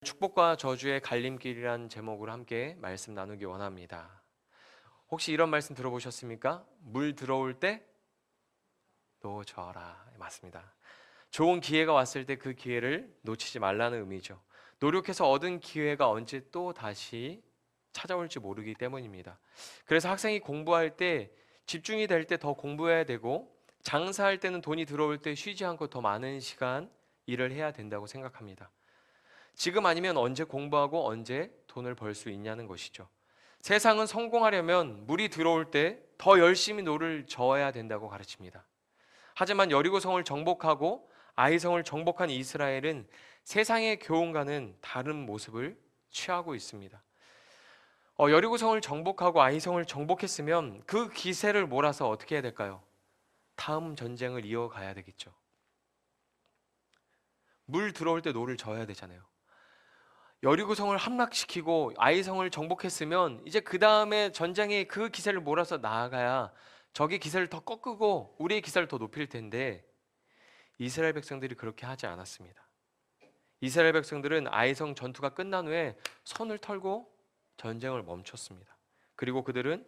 축복과 저주의 갈림길이란 제목으로 함께 말씀 나누기 원합니다. 혹시 이런 말씀 들어보셨습니까? 물 들어올 때 놓쳐라. 맞습니다. 좋은 기회가 왔을 때 그 기회를 놓치지 말라는 의미죠. 노력해서 얻은 기회가 언제 또 다시 찾아올지 모르기 때문입니다. 그래서 학생이 공부할 때 집중이 될 때 더 공부해야 되고, 장사할 때는 돈이 들어올 때 쉬지 않고 더 많은 시간 일을 해야 된다고 생각합니다. 지금 아니면 언제 공부하고 언제 돈을 벌 수 있냐는 것이죠. 세상은 성공하려면 물이 들어올 때 더 열심히 노를 저어야 된다고 가르칩니다. 하지만 여리고성을 정복하고 아이성을 정복한 이스라엘은 세상의 교훈과는 다른 모습을 취하고 있습니다. 여리고성을 정복하고 아이성을 정복했으면 그 기세를 몰아서 어떻게 해야 될까요? 다음 전쟁을 이어가야 되겠죠. 물 들어올 때 노를 저어야 되잖아요. 여리고성을 함락시키고 아이성을 정복했으면 이제 그 다음에 전쟁에 그 기세를 몰아서 나아가야 적의 기세를 더 꺾고 우리의 기세를 더 높일 텐데, 이스라엘 백성들이 그렇게 하지 않았습니다. 이스라엘 백성들은 아이성 전투가 끝난 후에 손을 털고 전쟁을 멈췄습니다. 그리고 그들은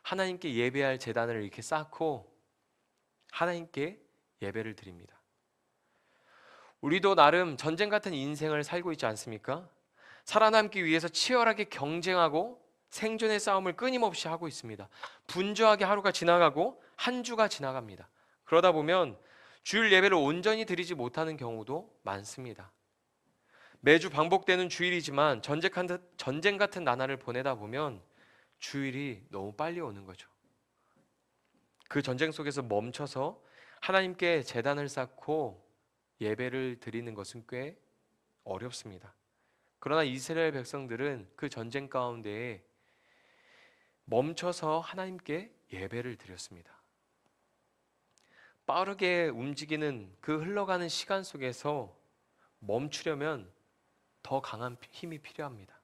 하나님께 예배할 제단을 이렇게 쌓고 하나님께 예배를 드립니다. 우리도 나름 전쟁 같은 인생을 살고 있지 않습니까? 살아남기 위해서 치열하게 경쟁하고 생존의 싸움을 끊임없이 하고 있습니다. 분주하게 하루가 지나가고 한 주가 지나갑니다. 그러다 보면 주일 예배를 온전히 드리지 못하는 경우도 많습니다. 매주 반복되는 주일이지만 전쟁 같은 나날을 보내다 보면 주일이 너무 빨리 오는 거죠. 그 전쟁 속에서 멈춰서 하나님께 제단을 쌓고 예배를 드리는 것은 꽤 어렵습니다. 그러나 이스라엘 백성들은 그 전쟁 가운데에 멈춰서 하나님께 예배를 드렸습니다. 빠르게 움직이는 그 흘러가는 시간 속에서 멈추려면 더 강한 힘이 필요합니다.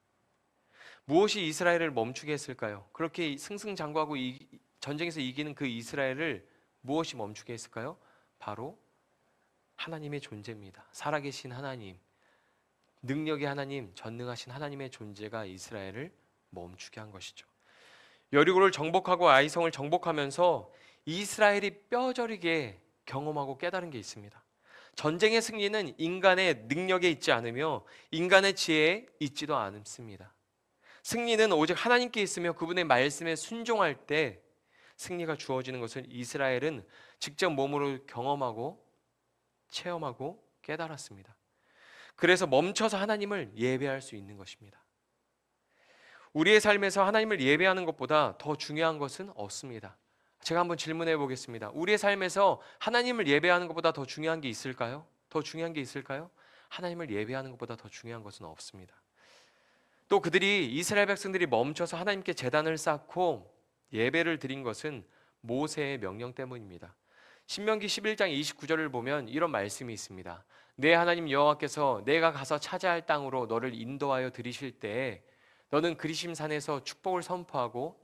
무엇이 이스라엘을 멈추게 했을까요? 그렇게 승승장구하고 전쟁에서 이기는 그 이스라엘을 무엇이 멈추게 했을까요? 바로 하나님의 존재입니다. 살아계신 하나님, 능력의 하나님, 전능하신 하나님의 존재가 이스라엘을 멈추게 한 것이죠. 여리고를 정복하고 아이성을 정복하면서 이스라엘이 뼈저리게 경험하고 깨달은 게 있습니다. 전쟁의 승리는 인간의 능력에 있지 않으며 인간의 지혜에 있지도 않습니다. 승리는 오직 하나님께 있으며 그분의 말씀에 순종할 때 승리가 주어지는 것을 이스라엘은 직접 몸으로 경험하고 체험하고 깨달았습니다. 그래서 멈춰서 하나님을 예배할 수 있는 것입니다. 우리의 삶에서 하나님을 예배하는 것보다 더 중요한 것은 없습니다. 제가 한번 질문해 보겠습니다. 우리의 삶에서 하나님을 예배하는 것보다 더 중요한 게 있을까요? 더 중요한 게 있을까요? 하나님을 예배하는 것보다 더 중요한 것은 없습니다. 또 그들이 이스라엘 백성들이 멈춰서 하나님께 제단을 쌓고 예배를 드린 것은 모세의 명령 때문입니다. 신명기 11장 29절을 보면 이런 말씀이 있습니다. 내 하나님 여호와께서 내가 가서 차지할 땅으로 너를 인도하여 들이실 때에 너는 그리심산에서 축복을 선포하고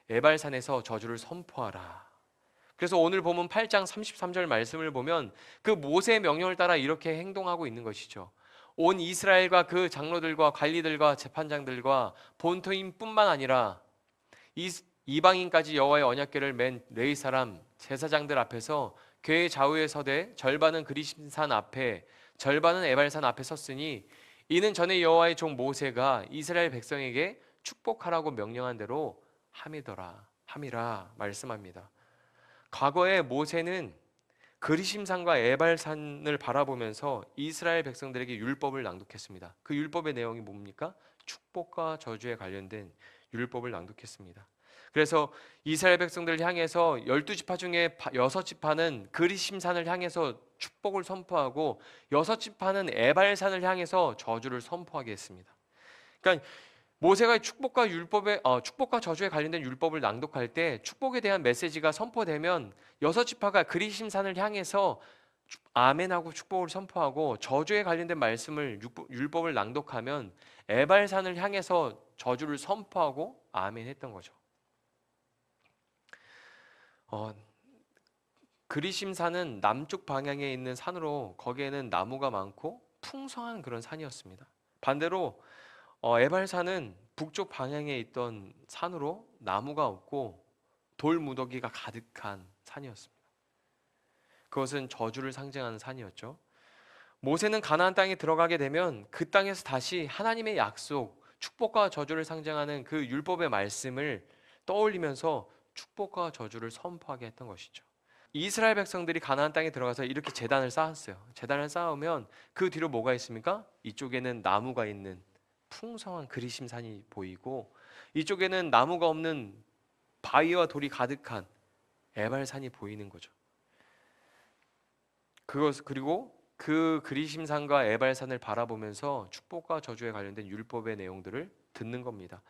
에발산에서 저주를 선포하라. 그래서 오늘 보면 8장 33절 말씀을 보면 그 모세의 명령을 따라 이렇게 행동하고 있는 것이죠. 온 이스라엘과 그 장로들과 관리들과 재판장들과 본토인뿐만 아니라 이방인까지 여호와의 언약궤를 맨 레위 사람 제사장들 앞에서 궤의 좌우에 서되 절반은 그리심산 앞에 절반은 에발산 앞에 섰으니 이는 전에 여호와의 종 모세가 이스라엘 백성에게 축복하라고 명령한 대로 함이라 말씀합니다. 과거에 모세는 그리심산과 에발산을 바라보면서 이스라엘 백성들에게 율법을 낭독했습니다. 그 율법의 내용이 뭡니까? 축복과 저주에 관련된 율법을 낭독했습니다. 그래서 이스라엘 백성들을 향해서 12지파 중에 6지파는 그리심산을 향해서 축복을 선포하고 6지파는 에발산을 향해서 저주를 선포하게 했습니다. 그러니까 모세가 축복과 저주에 관련된 율법을 낭독할 때 축복에 대한 메시지가 선포되면 6지파가 그리심산을 향해서 아멘하고 축복을 선포하고, 저주에 관련된 율법을 낭독하면 에발산을 향해서 저주를 선포하고 아멘했던 거죠. 그리심산은 남쪽 방향에 있는 산으로 거기에는 나무가 많고 풍성한 그런 산이었습니다. 반대로 에발산은 북쪽 방향에 있던 산으로 나무가 없고 돌 무더기가 가득한 산이었습니다. 그것은 저주를 상징하는 산이었죠. 모세는 가나안 땅에 들어가게 되면 그 땅에서 다시 하나님의 약속, 축복과 저주를 상징하는 그 율법의 말씀을 떠올리면서 축복과 저주를 선포하게 했던 것이죠. 이스라엘 백성들이 가나안 땅에 들어가서 이렇게 제단을 쌓았어요. 제단을 쌓으면 그 뒤로 뭐가 있습니까? 이쪽에는 나무가 있는 풍성한 그리심산이 보이고, 이쪽에는 나무가 없는 바위와 돌이 가득한 에발산이 보이는 거죠. 그리고 그 그리심산과 에발산을 바라보면서 축복과 저주에 관련된 율법의 내용들을 듣는 겁니다.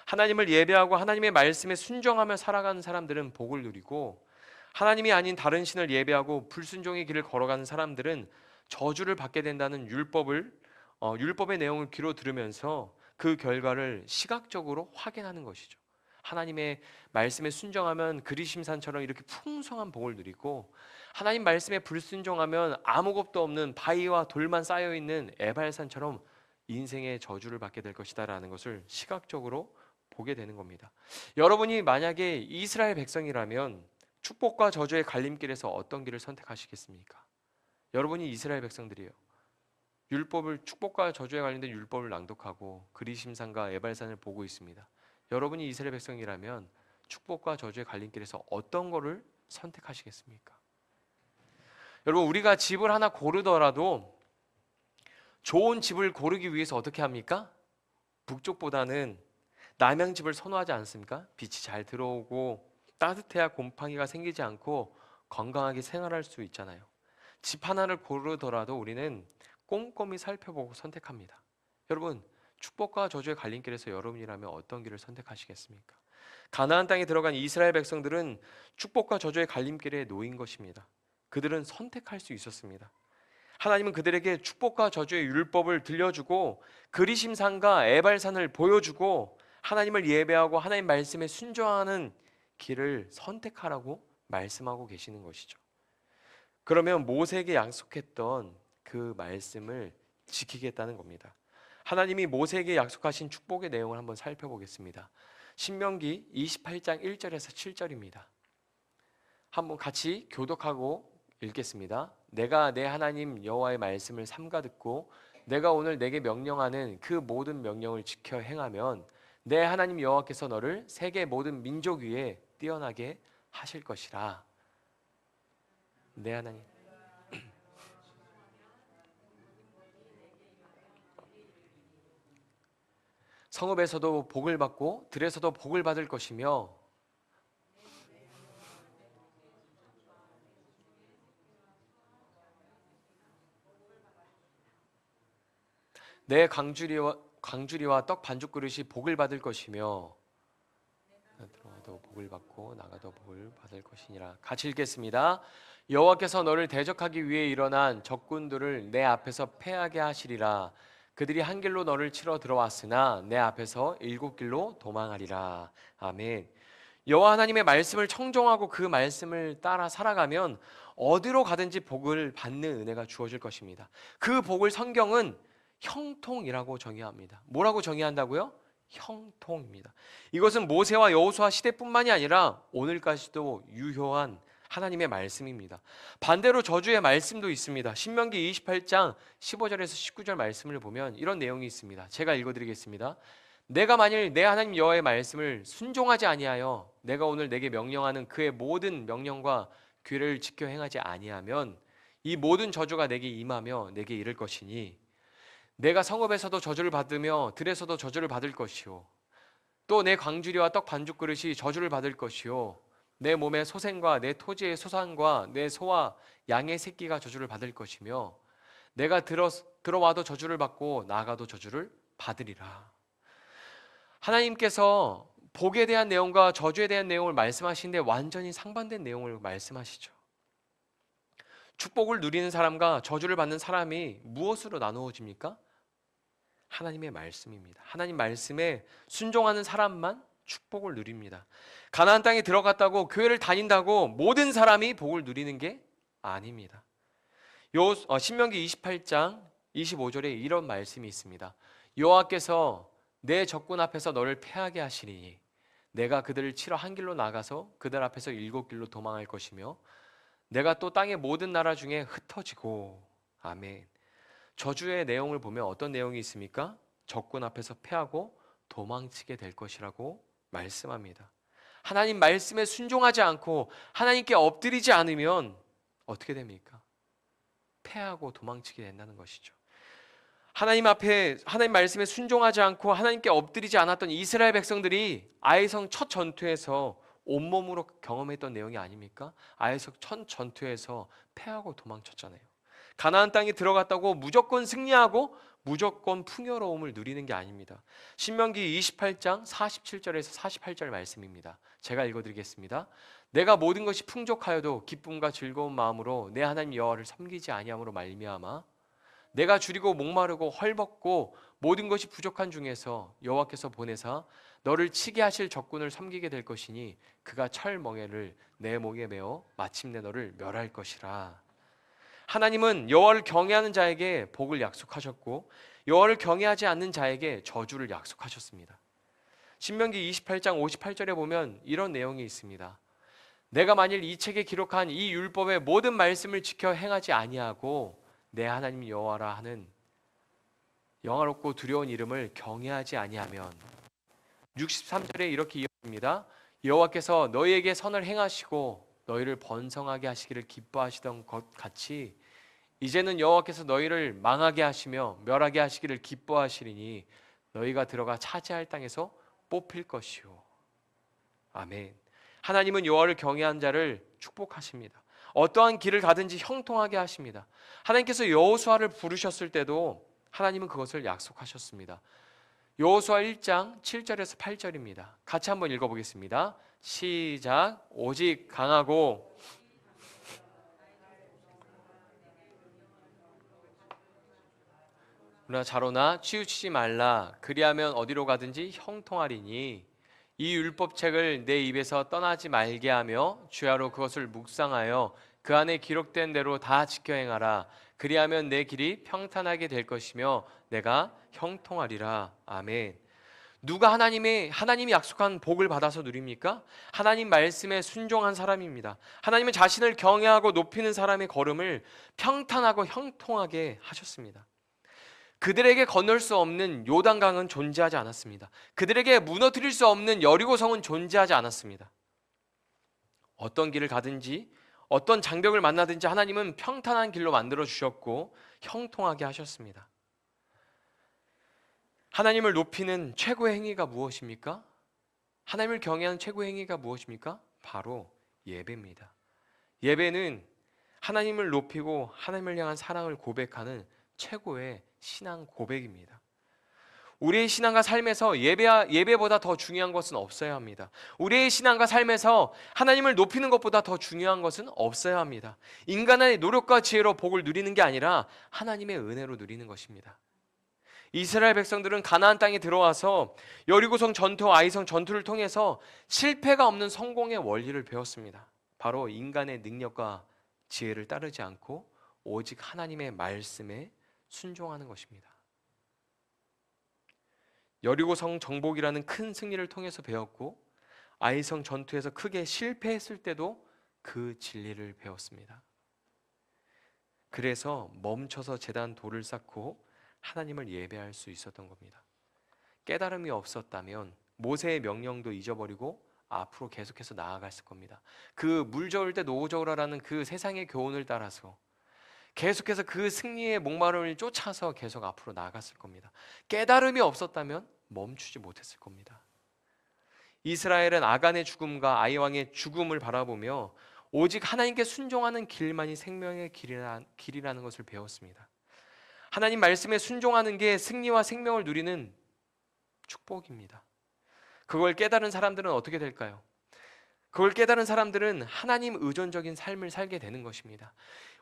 하나님을 예배하고 하나님의 말씀에 순종하며 살아가는 사람들은 복을 누리고, 하나님이 아닌 다른 신을 예배하고 불순종의 길을 걸어가는 사람들은 저주를 받게 된다는 율법의 내용을 귀로 들으면서 그 결과를 시각적으로 확인하는 것이죠. 하나님의 말씀에 순종하면 그리심산처럼 이렇게 풍성한 복을 누리고, 하나님 말씀에 불순종하면 아무것도 없는 바위와 돌만 쌓여있는 에발산처럼 인생의 저주를 받게 될 것이다 라는 것을 시각적으로 보게 되는 겁니다. 여러분이 만약에 이스라엘 백성이라면 축복과 저주의 갈림길에서 어떤 길을 선택하시겠습니까? 여러분이 이스라엘 백성들이에요. 축복과 저주에 관련된 율법을 낭독하고 그리심산과 에발산을 보고 있습니다. 여러분이 이스라엘 백성이라면 축복과 저주의 갈림길에서 어떤 거를 선택하시겠습니까? 여러분, 우리가 집을 하나 고르더라도 좋은 집을 고르기 위해서 어떻게 합니까? 북쪽보다는 남양집을 선호하지 않습니까? 빛이 잘 들어오고 따뜻해야 곰팡이가 생기지 않고 건강하게 생활할 수 있잖아요. 집 하나를 고르더라도 우리는 꼼꼼히 살펴보고 선택합니다. 여러분, 축복과 저주의 갈림길에서 여러분이라면 어떤 길을 선택하시겠습니까? 가나안 땅에 들어간 이스라엘 백성들은 축복과 저주의 갈림길에 놓인 것입니다. 그들은 선택할 수 있었습니다. 하나님은 그들에게 축복과 저주의 율법을 들려주고 그리심산과 에발산을 보여주고 하나님을 예배하고 하나님 말씀에 순종하는 길을 선택하라고 말씀하고 계시는 것이죠. 그러면 모세에게 약속했던 그 말씀을 지키겠다는 겁니다. 하나님이 모세에게 약속하신 축복의 내용을 한번 살펴보겠습니다. 신명기 28장 1절에서 7절입니다. 한번 같이 교독하고 읽겠습니다. 내가 내 하나님 여호와의 말씀을 삼가 듣고 내가 오늘 내게 명령하는 그 모든 명령을 지켜 행하면 내 하나님 여호와께서 너를 세계 모든 민족 위에 뛰어나게 하실 것이라. 내 하나님 성읍에서도 복을 받고 들에서도 복을 받을 것이며 내 광주리와 떡 반죽 그릇이 복을 받을 것이며 들어와도 복을 받고 나가도 복을 받을 것이니라. 같이 읽겠습니다. 여호와께서 너를 대적하기 위해 일어난 적군들을 내 앞에서 패하게 하시리라. 그들이 한 길로 너를 치러 들어왔으나 내 앞에서 7길로 도망하리라. 아멘. 여호와 하나님의 말씀을 청종하고 그 말씀을 따라 살아가면 어디로 가든지 복을 받는 은혜가 주어질 것입니다. 그 복을 성경은 형통이라고 정의합니다. 뭐라고 정의한다고요? 형통입니다. 이것은 모세와 여호수아 시대뿐만이 아니라 오늘까지도 유효한 하나님의 말씀입니다. 반대로 저주의 말씀도 있습니다. 신명기 28장 15절에서 19절 말씀을 보면 이런 내용이 있습니다. 제가 읽어드리겠습니다. 내가 만일 내 하나님 여호와의 말씀을 순종하지 아니하여 내가 오늘 내게 명령하는 그의 모든 명령과 규례를 지켜 행하지 아니하면 이 모든 저주가 내게 임하며 내게 이를 것이니 내가 성읍에서도 저주를 받으며 들에서도 저주를 받을 것이요 또 내 광주리와 떡 반죽 그릇이 저주를 받을 것이요 내 몸의 소생과 내 토지의 소산과 내 소와 양의 새끼가 저주를 받을 것이며 내가 들어와도 저주를 받고 나가도 저주를 받으리라. 하나님께서 복에 대한 내용과 저주에 대한 내용을 말씀하시는데 완전히 상반된 내용을 말씀하시죠. 축복을 누리는 사람과 저주를 받는 사람이 무엇으로 나누어집니까? 하나님의 말씀입니다. 하나님 말씀에 순종하는 사람만 축복을 누립니다. 가나안 땅에 들어갔다고 교회를 다닌다고 모든 사람이 복을 누리는 게 아닙니다. 신명기 28장 25절에 이런 말씀이 있습니다. 여호와께서 내 적군 앞에서 너를 패하게 하시리니 내가 그들을 치러 한 길로 나가서 그들 앞에서 7길로 도망할 것이며 내가 또 땅의 모든 나라 중에 흩어지고. 아멘. 저주의 내용을 보면 어떤 내용이 있습니까? 적군 앞에서 패하고 도망치게 될 것이라고 말씀합니다. 하나님 말씀에 순종하지 않고 하나님께 엎드리지 않으면 어떻게 됩니까? 패하고 도망치게 된다는 것이죠. 하나님 앞에 하나님 말씀에 순종하지 않고 하나님께 엎드리지 않았던 이스라엘 백성들이 아이성 첫 전투에서 온몸으로 경험했던 내용이 아닙니까? 아이성 첫 전투에서 패하고 도망쳤잖아요. 가나안 땅에 들어갔다고 무조건 승리하고 무조건 풍요로움을 누리는 게 아닙니다. 신명기 28장 47절에서 48절 말씀입니다. 제가 읽어드리겠습니다. 내가 모든 것이 풍족하여도 기쁨과 즐거운 마음으로 내 하나님 여호와를 섬기지 아니함으로 말미암아 내가 줄이고 목마르고 헐벗고 모든 것이 부족한 중에서 여호와께서 보내사 너를 치게 하실 적군을 섬기게 될 것이니 그가 철멍에를 내 목에 메어 마침내 너를 멸할 것이라. 하나님은 여호와를 경외하는 자에게 복을 약속하셨고 여호와를 경외하지 않는 자에게 저주를 약속하셨습니다. 신명기 28장 58절에 보면 이런 내용이 있습니다. 내가 만일 이 책에 기록한 이 율법의 모든 말씀을 지켜 행하지 아니하고 내 하나님 여호와라 하는 영화롭고 두려운 이름을 경외하지 아니하면. 63절에 이렇게 이어집니다. 여호와께서 너희에게 선을 행하시고 너희를 번성하게 하시기를 기뻐하시던 것 같이 이제는 여호와께서 너희를 망하게 하시며 멸하게 하시기를 기뻐하시리니 너희가 들어가 차지할 땅에서 뽑힐 것이요. 아멘. 하나님은 여호와를 경외한 자를 축복하십니다. 어떠한 길을 가든지 형통하게 하십니다. 하나님께서 여호수아를 부르셨을 때도 하나님은 그것을 약속하셨습니다. 여호수아 1장 7절에서 8절입니다. 같이 한번 읽어보겠습니다. 시작. 오직 강하고 자로나 치우치지 말라. 그리하면 어디로 가든지 형통하리니 이 율법책을 내 입에서 떠나지 말게 하며 주야로 그것을 묵상하여 그 안에 기록된 대로 다 지켜 행하라. 그리하면 내 길이 평탄하게 될 것이며 내가 형통하리라. 아멘. 누가 하나님이 약속한 복을 받아서 누립니까? 하나님 말씀에 순종한 사람입니다. 하나님은 자신을 경외하고 높이는 사람의 걸음을 평탄하고 형통하게 하셨습니다. 그들에게 건널 수 없는 요단강은 존재하지 않았습니다. 그들에게 무너뜨릴 수 없는 여리고성은 존재하지 않았습니다. 어떤 길을 가든지 어떤 장벽을 만나든지 하나님은 평탄한 길로 만들어 주셨고 형통하게 하셨습니다. 하나님을 높이는 최고의 행위가 무엇입니까? 하나님을 경외하는 최고의 행위가 무엇입니까? 바로 예배입니다. 예배는 하나님을 높이고 하나님을 향한 사랑을 고백하는 최고의 신앙 고백입니다. 우리의 신앙과 삶에서 예배보다 더 중요한 것은 없어야 합니다. 우리의 신앙과 삶에서 하나님을 높이는 것보다 더 중요한 것은 없어야 합니다. 인간의 노력과 지혜로 복을 누리는 게 아니라 하나님의 은혜로 누리는 것입니다. 이스라엘 백성들은 가나안 땅에 들어와서 여리고성 전투, 아이성 전투를 통해서 실패가 없는 성공의 원리를 배웠습니다. 바로 인간의 능력과 지혜를 따르지 않고 오직 하나님의 말씀에 순종하는 것입니다. 여리고성 정복이라는 큰 승리를 통해서 배웠고 아이성 전투에서 크게 실패했을 때도 그 진리를 배웠습니다. 그래서 멈춰서 제단 돌을 쌓고 하나님을 예배할 수 있었던 겁니다. 깨달음이 없었다면 모세의 명령도 잊어버리고 앞으로 계속해서 나아갔을 겁니다. 그 물 저을 때 노 저으라라는 그 세상의 교훈을 따라서 계속해서 그 승리의 목마름을 쫓아서 계속 앞으로 나아갔을 겁니다. 깨달음이 없었다면 멈추지 못했을 겁니다. 이스라엘은 아간의 죽음과 아이 왕의 죽음을 바라보며 오직 하나님께 순종하는 길만이 생명의 길이라는 것을 배웠습니다. 하나님 말씀에 순종하는 게 승리와 생명을 누리는 축복입니다. 그걸 깨달은 사람들은 어떻게 될까요? 그걸 깨달은 사람들은 하나님 의존적인 삶을 살게 되는 것입니다.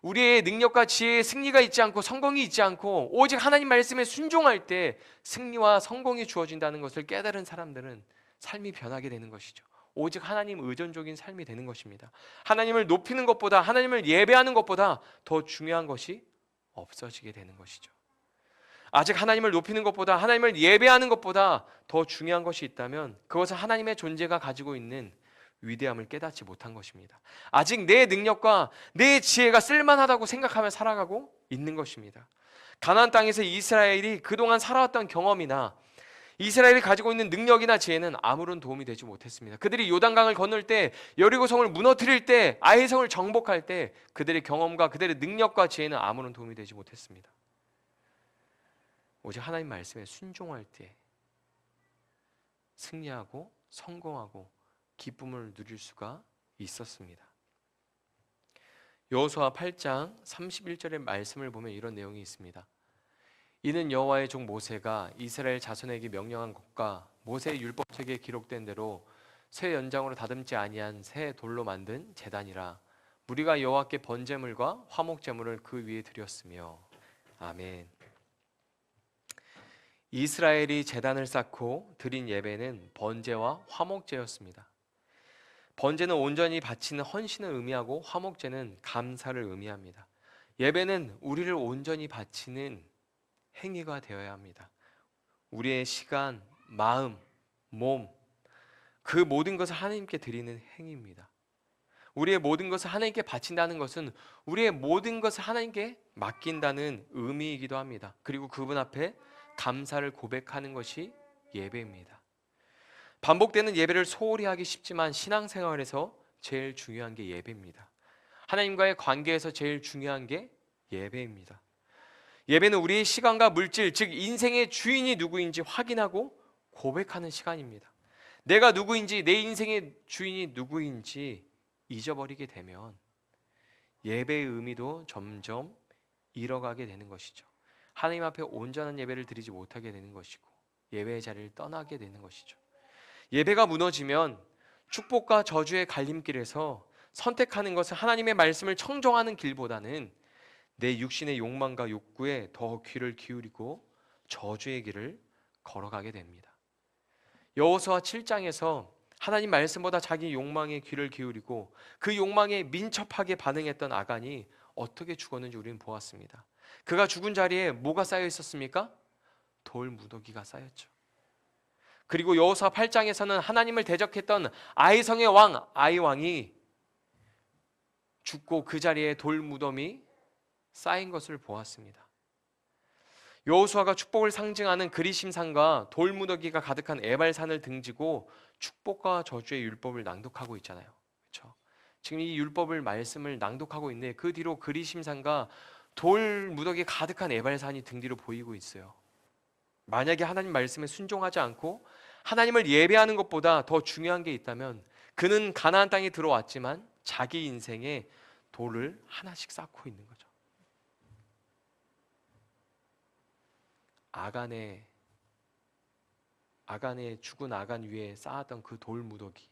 우리의 능력과 지혜에 승리가 있지 않고 성공이 있지 않고 오직 하나님 말씀에 순종할 때 승리와 성공이 주어진다는 것을 깨달은 사람들은 삶이 변하게 되는 것이죠. 오직 하나님 의존적인 삶이 되는 것입니다. 하나님을 높이는 것보다, 하나님을 예배하는 것보다 더 중요한 것이 없어지게 되는 것이죠. 아직 하나님을 높이는 것보다, 하나님을 예배하는 것보다 더 중요한 것이 있다면 그것은 하나님의 존재가 가지고 있는 위대함을 깨닫지 못한 것입니다. 아직 내 능력과 내 지혜가 쓸만하다고 생각하며 살아가고 있는 것입니다. 가나안 땅에서 이스라엘이 그동안 살아왔던 경험이나 이스라엘이 가지고 있는 능력이나 지혜는 아무런 도움이 되지 못했습니다. 그들이 요단강을 건널 때, 여리고성을 무너뜨릴 때, 아이의 성을 정복할 때 그들의 경험과 그들의 능력과 지혜는 아무런 도움이 되지 못했습니다. 오직 하나님 말씀에 순종할 때 승리하고 성공하고 기쁨을 누릴 수가 있었습니다. 여호수아 8장 31절의 말씀을 보면 이런 내용이 있습니다. 이는 여호와의 종 모세가 이스라엘 자손에게 명령한 것과 모세의 율법책에 기록된 대로 새 연장으로 다듬지 아니한 새 돌로 만든 제단이라. 무리가 여호와께 번제물과 화목제물을 그 위에 드렸으며. 아멘. 이스라엘이 제단을 쌓고 드린 예배는 번제와 화목제였습니다. 번제는 온전히 바치는 헌신을 의미하고 화목제는 감사를 의미합니다. 예배는 우리를 온전히 바치는 행위가 되어야 합니다. 우리의 시간, 마음, 몸, 그 모든 것을 하나님께 드리는 행위입니다. 우리의 모든 것을 하나님께 바친다는 것은 우리의 모든 것을 하나님께 맡긴다는 의미이기도 합니다. 그리고 그분 앞에 감사를 고백하는 것이 예배입니다. 반복되는 예배를 소홀히 하기 쉽지만 신앙생활에서 제일 중요한 게 예배입니다. 하나님과의 관계에서 제일 중요한 게 예배입니다. 예배는 우리의 시간과 물질, 즉 인생의 주인이 누구인지 확인하고 고백하는 시간입니다. 내가 누구인지, 내 인생의 주인이 누구인지 잊어버리게 되면 예배의 의미도 점점 잃어가게 되는 것이죠. 하나님 앞에 온전한 예배를 드리지 못하게 되는 것이고 예배의 자리를 떠나게 되는 것이죠. 예배가 무너지면 축복과 저주의 갈림길에서 선택하는 것은 하나님의 말씀을 청정하는 길보다는 내 육신의 욕망과 욕구에 더 귀를 기울이고 저주의 길을 걸어가게 됩니다. 여호수아 7장에서 하나님 말씀보다 자기 욕망에 귀를 기울이고 그 욕망에 민첩하게 반응했던 아간이 어떻게 죽었는지 우리는 보았습니다. 그가 죽은 자리에 뭐가 쌓여 있었습니까? 돌 무더기가 쌓였죠. 그리고 여호수아 8장에서는 하나님을 대적했던 아이성의 왕 아이 왕이 죽고 그 자리에 돌 무덤이 쌓인 것을 보았습니다. 여호수아가 축복을 상징하는 그리심산과 돌무더기가 가득한 에발산을 등지고 축복과 저주의 율법을 낭독하고 있잖아요. 그렇죠? 지금 이 율법을 말씀을 낭독하고 있는데 그 뒤로 그리심산과 돌무더기 가득한 에발산이 등 뒤로 보이고 있어요. 만약에 하나님 말씀에 순종하지 않고 하나님을 예배하는 것보다 더 중요한 게 있다면 그는 가나안 땅에 들어왔지만 자기 인생에 돌을 하나씩 쌓고 있는 거죠. 아간의 죽은 아간 위에 쌓았던 그 돌 무더기,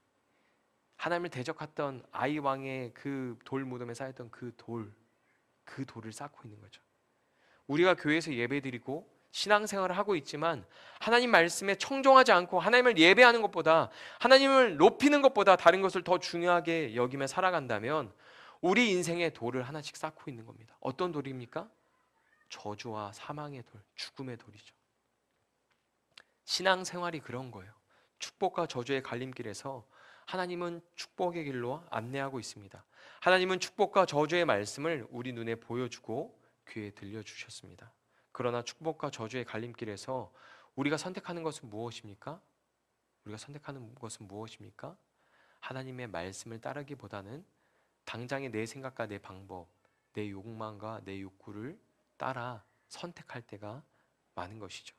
하나님을 대적했던 아이 왕의 그 돌 무덤에 쌓였던 그 돌을 쌓고 있는 거죠. 우리가 교회에서 예배드리고 신앙생활을 하고 있지만 하나님 말씀에 청종하지 않고 하나님을 예배하는 것보다, 하나님을 높이는 것보다 다른 것을 더 중요하게 여기며 살아간다면 우리 인생에 돌을 하나씩 쌓고 있는 겁니다. 어떤 돌입니까? 저주와 사망의 돌, 죽음의 돌이죠. 신앙생활이 그런 거예요. 축복과 저주의 갈림길에서 하나님은 축복의 길로 안내하고 있습니다. 하나님은 축복과 저주의 말씀을 우리 눈에 보여주고 귀에 들려주셨습니다. 그러나 축복과 저주의 갈림길에서 우리가 선택하는 것은 무엇입니까? 하나님의 말씀을 따르기보다는 당장의 내 생각과 내 방법, 내 욕망과 내 욕구를 따라 선택할 때가 많은 것이죠.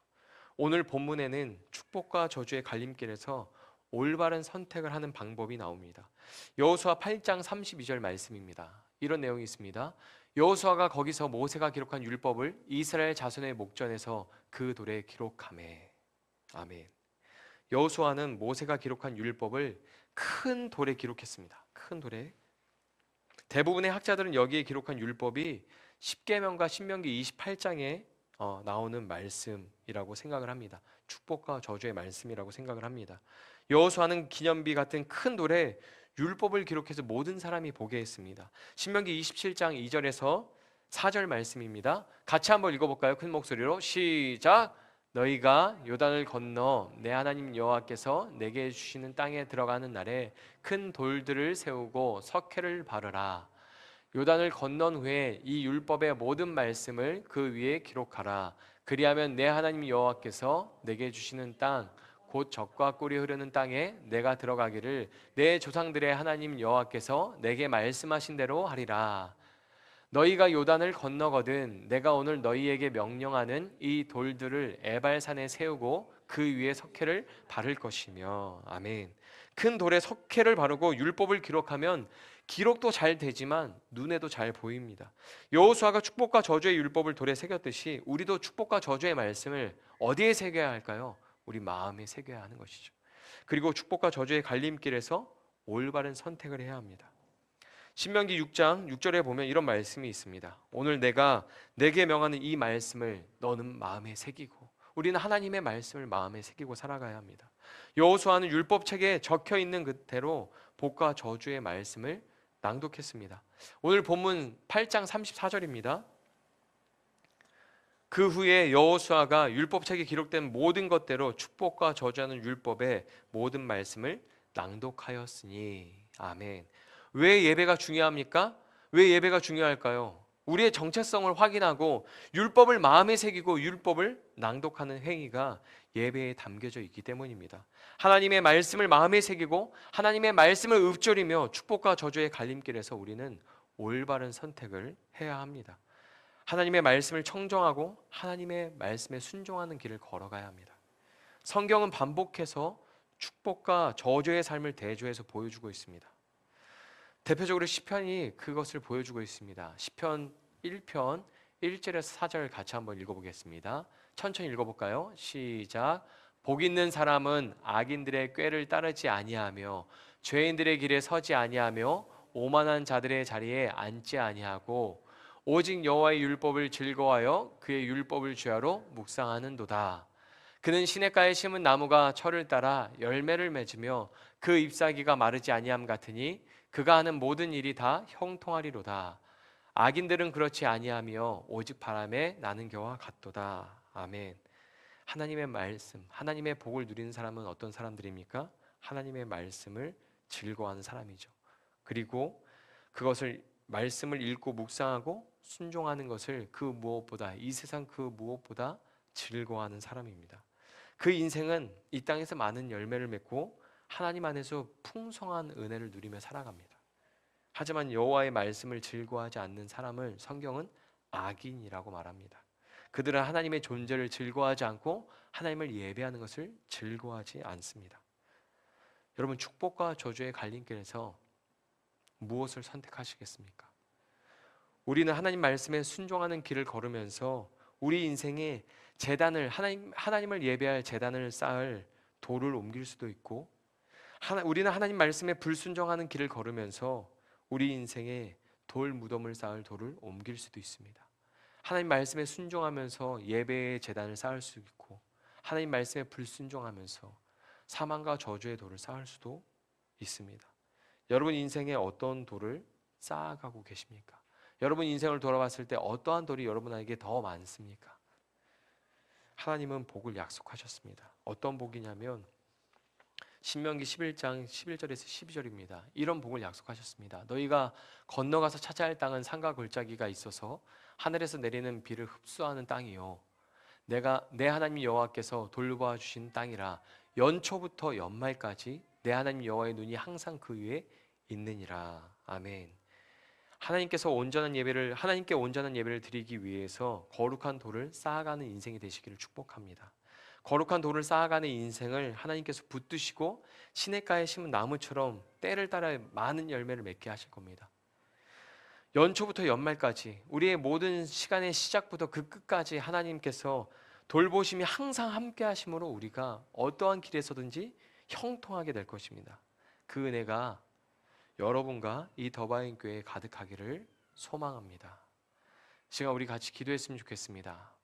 오늘 본문에는 축복과 저주의 갈림길에서 올바른 선택을 하는 방법이 나옵니다. 여호수아 8장 32절 말씀입니다. 이런 내용이 있습니다. 여호수아가 거기서 모세가 기록한 율법을 이스라엘 자손의 목전에서 그 돌에 기록하매. 아멘. 여호수아는 모세가 기록한 율법을 큰 돌에 기록했습니다. 큰 돌에. 대부분의 학자들은 여기에 기록한 율법이 십계명과 신명기 28장에 나오는 말씀이라고 생각을 합니다. 축복과 저주의 말씀이라고 생각을 합니다. 여호수아는 기념비 같은 큰 돌에 율법을 기록해서 모든 사람이 보게 했습니다. 신명기 27장 2절에서 4절 말씀입니다. 같이 한번 읽어볼까요? 큰 목소리로 시작. 너희가 요단을 건너 내 하나님 여호와께서 내게 주시는 땅에 들어가는 날에 큰 돌들을 세우고 석회를 바르라. 요단을 건넌 후에 이 율법의 모든 말씀을 그 위에 기록하라. 그리하면 내 하나님 여호와께서 내게 주시는 땅 곧 젖과 꿀이 흐르는 땅에 내가 들어가기를 내 조상들의 하나님 여호와께서 내게 말씀하신 대로 하리라. 너희가 요단을 건너거든 내가 오늘 너희에게 명령하는 이 돌들을 에발산에 세우고 그 위에 석회를 바를 것이며. 아멘. 큰 돌에 석회를 바르고 율법을 기록하면 기록도 잘 되지만 눈에도 잘 보입니다. 여호수아가 축복과 저주의 율법을 돌에 새겼듯이 우리도 축복과 저주의 말씀을 어디에 새겨야 할까요? 우리 마음에 새겨야 하는 것이죠. 그리고 축복과 저주의 갈림길에서 올바른 선택을 해야 합니다. 신명기 6장 6절에 보면 이런 말씀이 있습니다. 오늘 내가 내게 명하는 이 말씀을 너는 마음에 새기고. 우리는 하나님의 말씀을 마음에 새기고 살아가야 합니다. 여호수아는 율법책에 적혀 있는 그대로 복과 저주의 말씀을 낭독했습니다. 오늘 본문 8장 34절입니다. 그 후에 여호수아가 율법책에 기록된 모든 것대로 축복과 저주하는 율법의 모든 말씀을 낭독하였으니. 아멘. 왜 예배가 중요합니까? 왜 예배가 중요할까요? 우리의 정체성을 확인하고 율법을 마음에 새기고 율법을 낭독하는 행위가 예배에 담겨져 있기 때문입니다. 하나님의 말씀을 마음에 새기고 하나님의 말씀을 읊조리며 축복과 저주의 갈림길에서 우리는 올바른 선택을 해야 합니다. 하나님의 말씀을 청정하고 하나님의 말씀에 순종하는 길을 걸어가야 합니다. 성경은 반복해서 축복과 저주의 삶을 대조해서 보여주고 있습니다. 대표적으로 시편이 그것을 보여주고 있습니다. 시편 1편 1절에서 4절 같이 한번 읽어보겠습니다. 천천히 읽어볼까요? 시작. 복 있는 사람은 악인들의 꾀를 따르지 아니하며 죄인들의 길에 서지 아니하며 오만한 자들의 자리에 앉지 아니하고 오직 여호와의 율법을 즐거워하여 그의 율법을 주야로 묵상하는도다. 그는 시냇가에 심은 나무가 철을 따라 열매를 맺으며 그 잎사귀가 마르지 아니함 같으니 그가 하는 모든 일이 다 형통하리로다. 악인들은 그렇지 아니하며 오직 바람에 나는 겨와 같도다. 아멘. 하나님의 말씀, 하나님의 복을 누리는 사람은 어떤 사람들입니까? 하나님의 말씀을 즐거워하는 사람이죠. 그리고 그것을 말씀을 읽고 묵상하고 순종하는 것을 그 무엇보다, 이 세상 그 무엇보다 즐거워하는 사람입니다. 그 인생은 이 땅에서 많은 열매를 맺고 하나님 안에서 풍성한 은혜를 누리며 살아갑니다. 하지만 여호와의 말씀을 즐거워하지 않는 사람을 성경은 악인이라고 말합니다. 그들은 하나님의 존재를 즐거워하지 않고 하나님을 예배하는 것을 즐거워하지 않습니다. 여러분, 축복과 저주의 갈림길에서 무엇을 선택하시겠습니까? 우리는 하나님 말씀에 순종하는 길을 걸으면서 우리 인생에 제단을 하나님을 예배할 제단을 쌓을 돌을 옮길 수도 있고, 우리는 하나님 말씀에 불순종하는 길을 걸으면서 우리 인생에 돌 무덤을 쌓을 돌을 옮길 수도 있습니다. 하나님 말씀에 순종하면서 예배의 제단을 쌓을 수 있고, 하나님 말씀에 불순종하면서 사망과 저주의 돌을 쌓을 수도 있습니다. 여러분 인생에 어떤 돌을 쌓아가고 계십니까? 여러분 인생을 돌아봤을 때 어떠한 돌이 여러분에게 더 많습니까? 하나님은 복을 약속하셨습니다. 어떤 복이냐면 신명기 11장 11절에서 12절입니다. 이런 복을 약속하셨습니다. 너희가 건너가서 차지할 땅은 산과 골짜기가 있어서 하늘에서 내리는 비를 흡수하는 땅이요, 내가 내 하나님 여호와께서 돌보아 주신 땅이라. 연초부터 연말까지 내 하나님 여호와의 눈이 항상 그 위에 있느니라. 아멘. 하나님께 온전한 예배를 드리기 위해서 거룩한 돌을 쌓아가는 인생이 되시기를 축복합니다. 거룩한 돌을 쌓아가는 인생을 하나님께서 붙드시고 시냇가에 심은 나무처럼 때를 따라 많은 열매를 맺게 하실 겁니다. 연초부터 연말까지 우리의 모든 시간의 시작부터 그 끝까지 하나님께서 돌보심이 항상 함께 하심으로 우리가 어떠한 길에서든지 형통하게 될 것입니다. 그 은혜가 여러분과 이 더바인 교회에 가득하기를 소망합니다. 시간 우리 같이 기도했으면 좋겠습니다.